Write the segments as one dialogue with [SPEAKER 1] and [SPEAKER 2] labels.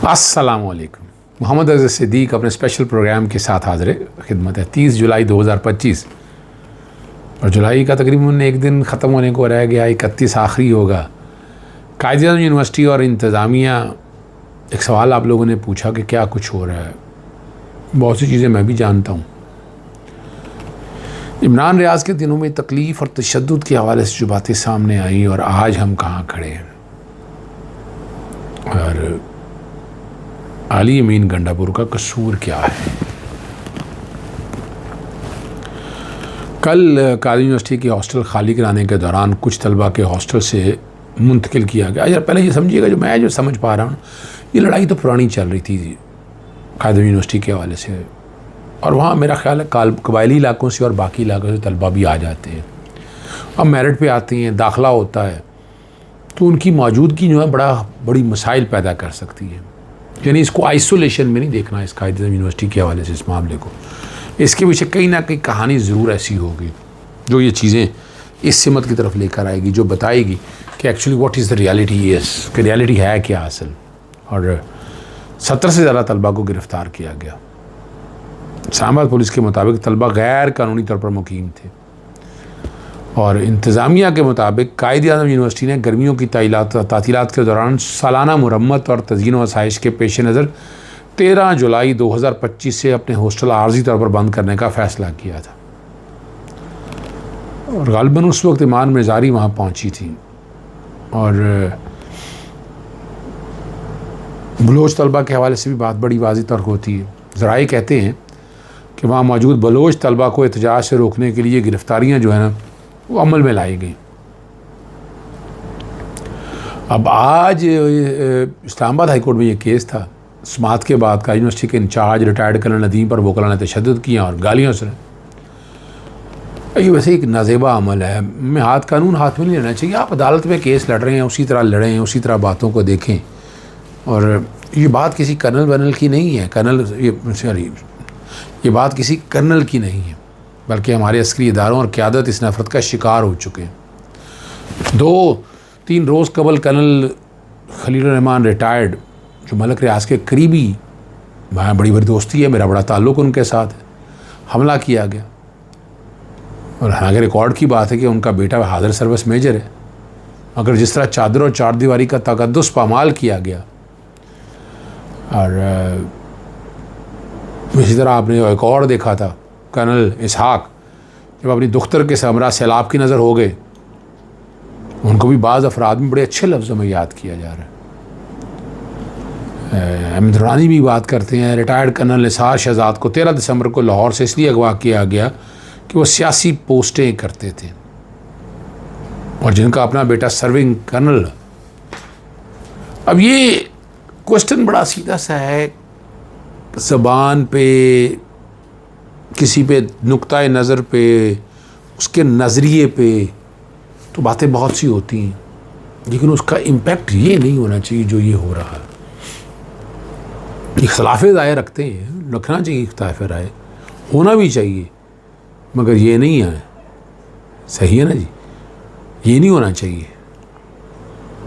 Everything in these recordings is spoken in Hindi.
[SPEAKER 1] अस्सलामुअलैकुम। मोहम्मद अज़ीज़ सिद्दीक़ अपने स्पेशल प्रोग्राम के साथ हाज़िर खिदमत है। 30 जुलाई 2025 और जुलाई का तकरीबन एक दिन ख़त्म होने को रह गया, 31 आखिरी होगा। कायद-ए-आज़म यूनिवर्सिटी और इंतज़ामिया, एक सवाल आप लोगों ने पूछा कि क्या कुछ हो रहा है। बहुत सी चीज़ें मैं भी जानता हूँ। इमरान रियाज़ के दिनों में तकलीफ़ और तशद्दुद के हवाले से जो बातें सामने आई और आज हम कहाँ खड़े हैं। और आली अमीन गंडापुर का कसूर क्या है। कल कायद यूनिवर्सिटी की हॉस्टल खाली कराने के दौरान कुछ तलबा के हॉस्टल से मुंतकिल किया गया। यार पहले ये समझिएगा, जो समझ पा रहा हूँ, ये लड़ाई तो पुरानी चल रही थी कायद यूनिवर्सिटी के हवाले से, और वहाँ मेरा ख्याल है कबायली इलाकों से और बाकी इलाकों से तलबा भी आ जाते हैं। अब मेरिट पे आती हैं, दाखिला होता है, तो उनकी मौजूदगी जो है बड़ी मसाइल पैदा कर सकती है। यानी इसको आइसोलेशन में नहीं देखना इस कायद-ए-आज़म यूनिवर्सिटी के हवाले से, इस मामले को। इसके पीछे कहीं ना कहीं कहानी ज़रूर ऐसी होगी जो ये चीज़ें इस सिमत की तरफ लेकर आएगी, जो बताएगी कि actually what is the reality is, कि रियलिटी है क्या असल। और 70 से ज़्यादा तलबा को गिरफ़्तार किया गया। इस्लामाबाद पुलिस के मुताबिक तलबा गैर कानूनी तौर पर मुकीम थे, और इंतज़ामिया के मुताबिक कायद-ए-आज़म यूनिवर्सिटी ने गर्मियों की तातीलात के दौरान सालाना मुरम्मत और तज़यीन व आसाइश के पेश नज़र 13 जुलाई 2025 से अपने हॉस्टल आर्जी तौर पर बंद करने का फ़ैसला किया था। और ग़ालिबन उस वक्त ईमान मिज़ारी वहाँ पहुँची थी, और बलोच तलबा के हवाले से भी बात बड़ी वाज़ेह तौर होती है। ज़राए कहते हैं कि वहाँ मौजूद बलोच तलबा को एहतजाज से रोकने के लिए गिरफ़्तारियाँ जो है ना, वो अमल में लाई गई। अब आज इस्लामाबाद हाई कोर्ट में ये केस था। समात के बाद कायद यूनिवर्सिटी के इंचार्ज रिटायर्ड कर्नल नदीम पर वकला ने तशद्दुद किया और गालियाँ सुने। ये वैसे एक नाज़ेबा अमल है। मैं कानून हाथ में नहीं लेना चाहिए। आप अदालत में केस लड़ रहे हैं, उसी तरह लड़ें, उसी तरह बातों को देखें। और ये बात किसी कर्नल वनल की नहीं है, ये बात किसी कर्नल की नहीं है, बल्कि हमारे अस्करी इदारों और क़यादत इस नफ़रत का शिकार हो चुके हैं। 2-3 रोज़ कबल कर्नल खलील रहमान रिटायर्ड, जो मलक रियाज़ के करीबी, वहाँ बड़ी दोस्ती है, मेरा बड़ा ताल्लुक़ उनके साथ है, हमला किया गया। और हालांकि रिकॉर्ड की बात है कि उनका बेटा हाज़िर सर्विस मेजर है, मगर जिस तरह चादर और चारदीवारी का तकद्दुस पामाल किया गया। और इसी तरह आपने एक और देखा था, कर्नल इसहाक जब अपनी दुख्तर के हमरा सैलाब की नज़र हो गए, उनको भी बाज़ अफराद में बड़े अच्छे लफ्ज़ों में याद किया जा रहा है। अहमद रानी भी बात करते हैं, रिटायर्ड कर्नल निसार शहजाद को 13 दिसंबर को लाहौर से इसलिए अगवा किया गया कि वो सियासी पोस्टें करते थे, और जिनका अपना बेटा सर्विंग कर्नल। अब ये क्वेश्चन बड़ा सीधा सा है, ज़बान पे, किसी पे नुक्ता नज़र पे, उसके नज़रिए पे तो बातें बहुत सी होती हैं, लेकिन उसका इम्पेक्ट ये नहीं होना चाहिए जो ये हो रहा है। इख्तिलाफ़ राय रखते हैं, रखना चाहिए, इख्तिलाफ़ राय होना भी चाहिए, मगर ये नहीं है, सही है ना जी, ये नहीं होना चाहिए।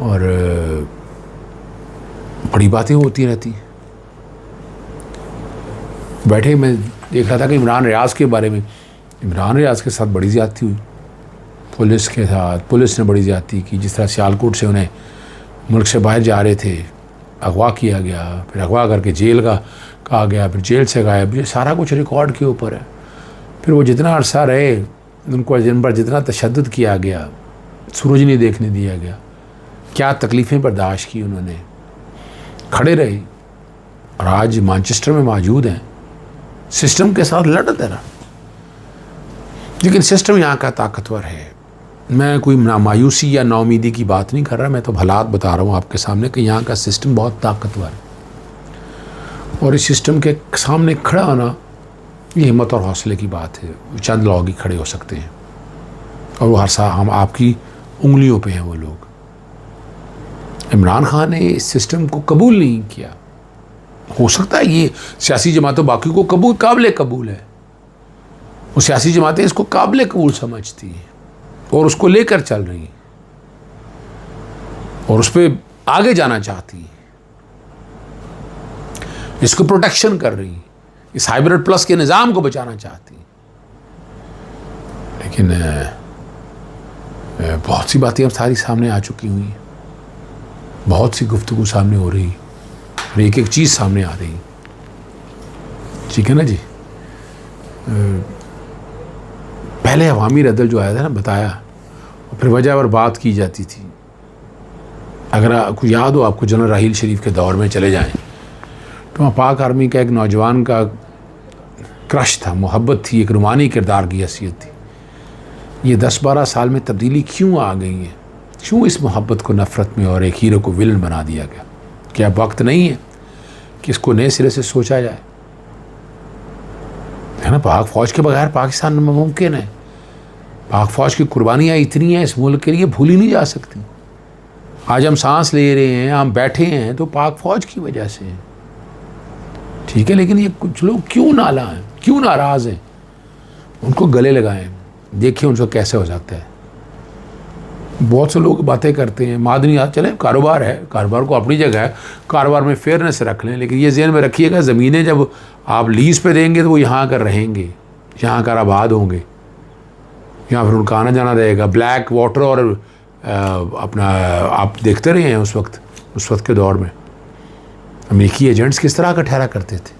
[SPEAKER 1] और बड़ी बातें होती रहती हैं। बैठे मैं देख रहा था कि इमरान रियाज़ के बारे में, इमरान रियाज़ के साथ बड़ी ज़्यादती हुई पुलिस के साथ। पुलिस ने बड़ी ज़्यादती की, जिस तरह सियालकोट से उन्हें मुल्क से बाहर जा रहे थे, अगवा किया गया, फिर अगवा करके जेल का कहा गया, फिर जेल से गायब। ये सारा कुछ रिकॉर्ड के ऊपर है। फिर वो जितना अरसा रहे, उनको जिन पर जितना तशद्दुद किया गया, सूरज नहीं देखने दिया गया, क्या तकलीफ़ें बर्दाश्त की उन्होंने, खड़े रहे, और आज मैनचेस्टर में मौजूद हैं, सिस्टम के साथ लड़ते रहा। लेकिन सिस्टम यहाँ का ताकतवर है। मैं कोई मायूसी या नाउमीदी की बात नहीं कर रहा, मैं तो हालात बता रहा हूँ आपके सामने कि यहाँ का सिस्टम बहुत ताकतवर है, और इस सिस्टम के सामने खड़ा होना ये हिम्मत और हौसले की बात है। चंद लोग ही खड़े हो सकते हैं, और वो हर सा हम आपकी उंगलियों पे हैं वो लोग। इमरान खान ने इस सिस्टम को कबूल नहीं किया। हो सकता है ये सियासी जमातों बाकी को काबिल कबूल है, वो सियासी जमातें इसको काबिल कबूल समझती हैं और उसको लेकर चल रही हैं और उस पर आगे जाना चाहती हैं। इसको प्रोटेक्शन कर रही है, इस हाइब्रिड प्लस के निज़ाम को बचाना चाहती है। लेकिन बहुत सी बातें अब सारी सामने आ चुकी हुई हैं, बहुत सी गुफ्तगू सामने हो रही, और एक एक चीज़ सामने आ रही। ठीक है ना जी। पहले अवामी रद्दल जो आया था ना, बताया, और फिर वजह पर बात की जाती थी। अगर आपको याद हो, आपको जनरल राहील शरीफ के दौर में चले जाएं तो वहाँ पाक आर्मी का एक नौजवान का क्रश था, मोहब्बत थी, एक रूमानी किरदार की हैसियत थी। ये 10-12 साल में तब्दीली क्यों आ गई है? क्यों इस मोहब्बत को नफ़रत में और एक हीरो को विलन बना दिया गया? क्या वक्त नहीं है कि इसको नए सिरे से सोचा जाए? है ना, पाक फ़ौज के बगैर पाकिस्तान में मुमकिन है। पाक फ़ौज की कुर्बानियाँ इतनी हैं इस मुल्क के लिए, भूली नहीं जा सकती। आज हम सांस ले रहे हैं, हम बैठे हैं, तो पाक फ़ौज की वजह से है। ठीक है, लेकिन ये कुछ लोग क्यों नाला हैं, क्यों नाराज़ हैं? उनको गले लगाएं, देखिए उनको कैसे हो सकता है। बहुत से लोग बातें करते हैं, मादनी हाथ चले, कारोबार है, कारोबार को अपनी जगह है, कारोबार में फेयरनेस रख लें, लेकिन ये ज़हन में रखिएगा, ज़मीनें जब आप लीज़ पे देंगे तो वो यहाँ आकर रहेंगे, यहाँ आकर आबाद होंगे, यहाँ फिर उनका आना जाना रहेगा। ब्लैक वाटर और अपना आप देखते रहे हैं उस वक्त के दौर में अमेरिकी एजेंट्स किस तरह का ठहरा करते थे,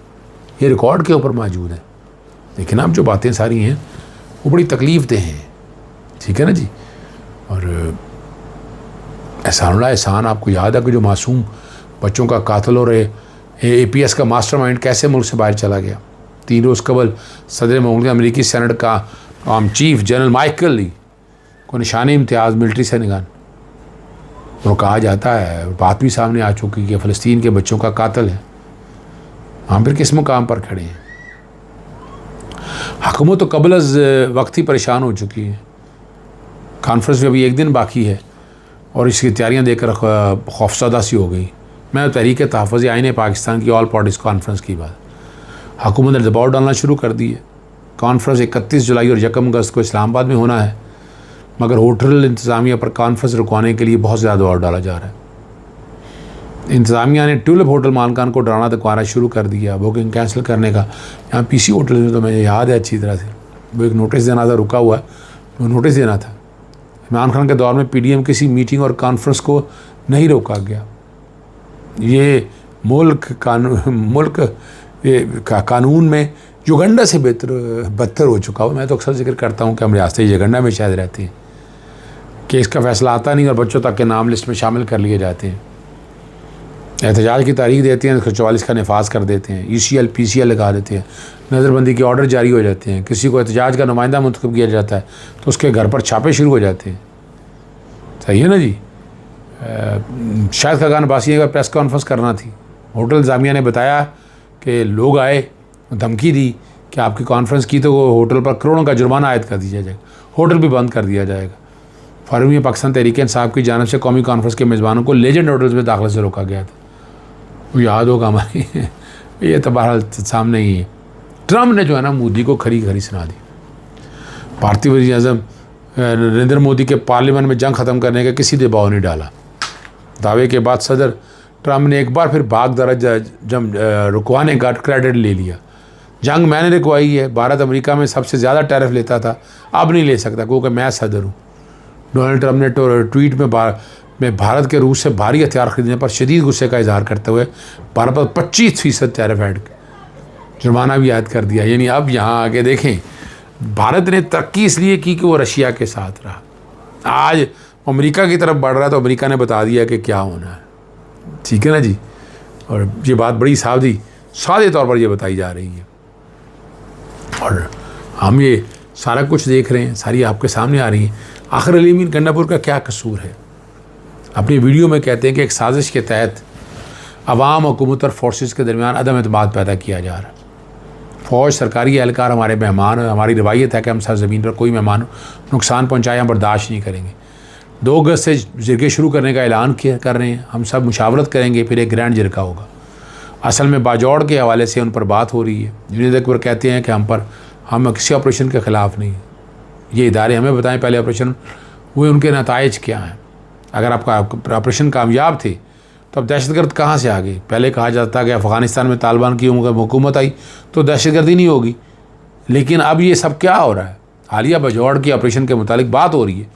[SPEAKER 1] ये रिकॉर्ड के ऊपर मौजूद है। लेकिन अब जो बातें सारी हैं वो बड़ी तकलीफ़ देह हैं। ठीक है ना जी। और एहसान, आपको याद है कि जो मासूम बच्चों का कातिल और APS का मास्टरमाइंड कैसे मुल्क से बाहर चला गया। 3 रोज़ कबल सदर ममलिकत अमेरिकी सेनेट का चीफ जनरल माइकल ली को निशानी इम्तियाज़ मिलिट्री से निगान, और कहा जाता है, बात भी सामने आ चुकी कि फ़लस्तीन के बच्चों का कातिल है। हम फिर किस मुकाम पर खड़े हैं? हुकूमत तो कबल वक्त ही परेशान हो चुकी है। कॉन्फ्रेंस में अभी 1 दिन बाकी है और इसकी तैयारियां देखकर खौफसदा सी हो गई। मैं तहरीक तहफ़्फ़ुज़ आईन पाकिस्तान की ऑल पार्टीज़ कॉन्फ्रेंस की बात, हुकूमत ने दबाव डालना शुरू कर दी है। कॉन्फ्रेंस 31 जुलाई और 1 अगस्त को इस्लामाबाद में होना है, मगर होटल इंतज़ामिया पर कॉन्फ्रेंस रुकवाने के लिए बहुत ज़्यादा दबाव डाला जा रहा है। इंतज़ामिया ने ट्यूलिप होटल मालकान को डराना धमकाना शुरू कर दिया, बुकिंग कैंसिल करने का। यहाँ PC होटल में तो मुझे याद है अच्छी तरह से, वो एक नोटिस देना था, रुका हुआ है, वो नोटिस देना था। इमरान खान के दौर में PDM किसी मीटिंग और कॉन्फ्रेंस को नहीं रोका गया। ये मुल्क का कानून में युगंडा से बदतर हो चुका हो। मैं तो अक्सर जिक्र करता हूँ कि हम रियासत युगंडा में शायद रहते हैं, केस का फैसला आता नहीं और बच्चों तक के नाम लिस्ट में शामिल कर लिए जाते हैं। एहतजाज की तारीख देते हैं, 44 का नफाज कर देते हैं, ECL PCL लगा देते हैं, नज़रबंदी के ऑर्डर जारी हो जाते हैं, किसी को एहतजाज का नुमाइंदा मुंतखब किया जाता है तो उसके घर पर छापे शुरू हो जाते हैं। सही है ना जी। शायद खाकान बासिया का प्रेस कॉन्फ्रेंस करना थी, होटल इंतज़ामिया ने बताया कि लोग आए, धमकी दी कि आपकी कॉन्फ्रेंस की तो होटल पर करोड़ों का जुर्माना आयद कर दिया जाएगा, होटल भी बंद कर दिया जाएगा। फ़रवरी में पाकिस्तान तहरीक इंसाफ की जानिब से कौमी कॉन्फ्रेंस के मेज़बानों को लेजेंड होटल्स में दाखिले से रोका गया था। वो याद होगा हमारी ये तो बहरहाल सामने ही है। ट्रम्प ने जो है ना मोदी को खरी खरी सुना दी। भारतीय वज़ीर-ए-आज़म नरेंद्र मोदी के पार्लियामेंट में जंग ख़त्म करने का किसी दबाव नहीं डाला। दावे के बाद सदर ट्रम्प ने एक बार फिर भाग दराज रुकवाने का क्रेडिट ले लिया। जंग मैंने रुकवाई है, भारत अमेरिका में सबसे ज़्यादा टैरिफ लेता था, अब नहीं ले सकता क्योंकि मैं सदर हूँ। डोनाल्ड ट्रम्प ने ट्वीट में भारत के रूस से भारी हथियार खरीदने पर शदीद गुस्से का इजहार करते हुए भारत पर 25% टैरिफ ऐड जुर्माना भी ऐड कर दिया। यानी अब यहाँ आके देखें, भारत ने तरक्की इसलिए की कि वो रशिया के साथ रहा। आज अमेरिका की तरफ बढ़ रहा है तो अमेरिका ने बता दिया कि क्या होना है। ठीक है ना जी। और ये बात बड़ी सादे तौर पर ये बताई जा रही है और हम ये सारा कुछ देख रहे हैं, सारी आपके सामने आ रही है। आखिर अली अमीन गंडापुर का क्या कसूर है? अपनी वीडियो में कहते हैं कि एक साजिश के तहत अवाम, हुकूमत और फोर्सेस के दरमियान अदम एतमाद पैदा किया जा रहा है। फ़ौज, सरकारी एहलकार हमारे मेहमान हैं, हमारी रवायत है कि हम सरज़मीन पर कोई मेहमान नुकसान पहुँचाए हम बर्दाश्त नहीं करेंगे। 2 अगस्त से जिरगे शुरू करने का ऐलान कर रहे हैं। हम सब मुशावरत करेंगे, फिर एक ग्रैंड जिरगा होगा। असल में बाजौड़ के हवाले से उन पर बात हो रही है। जुनैद अकबर कहते हैं कि हम किसी ऑपरेशन के ख़िलाफ़ नहीं, ये इदारे हमें बताएं पहले ऑपरेशन हुए, उनके नताइज क्या हैं। अगर आपका ऑपरेशन कामयाब थे तो अब दहशतगर्द कहाँ से आ गई? पहले कहा जाता कि अफ़गानिस्तान में तालिबान की हुकूमत आई तो दहशतगर्दी नहीं होगी, लेकिन अब ये सब क्या हो रहा है? हालिया बजौड़ की ऑपरेशन के मुतालिक बात हो रही है।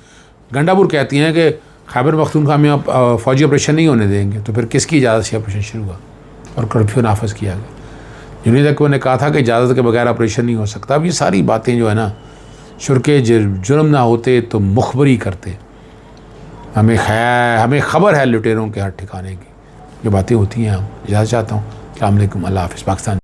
[SPEAKER 1] गंडापुर कहती हैं कि खैबर पख्तूनख्वा में आप फ़ौजी ऑपरेशन नहीं होने देंगे, तो फिर किसकी इजाज़त से ऑपरेशन शुरू हुआ और कर्फ्यू नाफज किया गया? जुनैद अकबर ने कहा था कि इजाज़त के बगैर ऑपरेशन नहीं हो सकता। अब ये सारी बातें जो है ना, शुरके जुर्म ना होते तो मुखबरी करते। हमें ख़बर है लुटेरों के हर ठिकाने की। जो बातें होती हैं, हम इजाज़त चाहता हूँ। अस्सलाम वालेकुम, अल्लाह हाफ़िज़। पाकिस्तान।